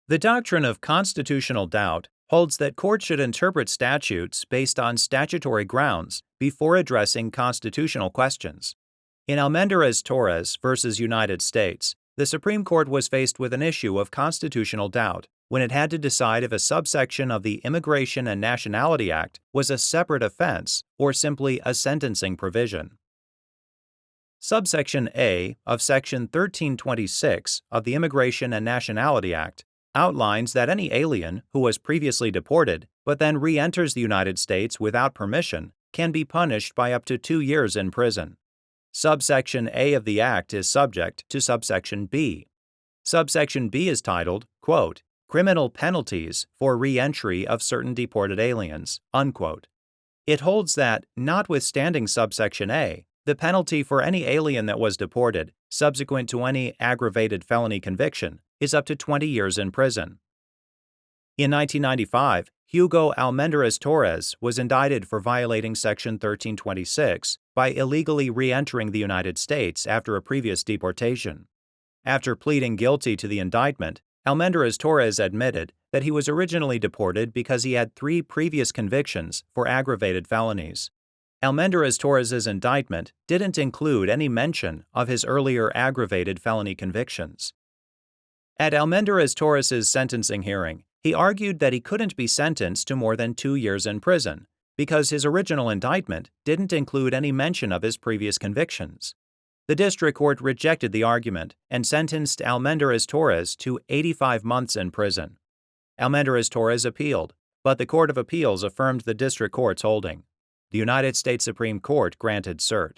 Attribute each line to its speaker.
Speaker 1: The doctrine of constitutional doubt holds that courts should interpret statutes based on statutory grounds before addressing constitutional questions. In Almendarez-Torres v. United States, the Supreme Court was faced with an issue of constitutional doubt when it had to decide if a subsection of the Immigration and Nationality Act was a separate offense or simply a sentencing provision. Subsection A of Section 1326 of the Immigration and Nationality Act outlines that any alien who was previously deported but then reenters the United States without permission can be punished by up to 2 years in prison. Subsection A of the Act is subject to Subsection B. Subsection B is titled, quote, Criminal Penalties for Reentry of Certain Deported Aliens, unquote. It holds that, notwithstanding Subsection A, the penalty for any alien that was deported subsequent to any aggravated felony conviction is up to 20 years in prison. In 1995, Hugo Almendarez-Torres was indicted for violating Section 1326 by illegally reentering the United States after a previous deportation. After pleading guilty to the indictment, Almendarez-Torres admitted that he was originally deported because he had 3 previous convictions for aggravated felonies. Almendarez-Torres' indictment didn't include any mention of his earlier aggravated felony convictions. At Almendarez-Torres' sentencing hearing, he argued that he couldn't be sentenced to more than 2 years in prison because his original indictment didn't include any mention of his previous convictions. The district court rejected the argument and sentenced Almendarez-Torres to 85 months in prison. Almendarez-Torres appealed, but the Court of Appeals affirmed the district court's holding. The United States Supreme Court granted cert.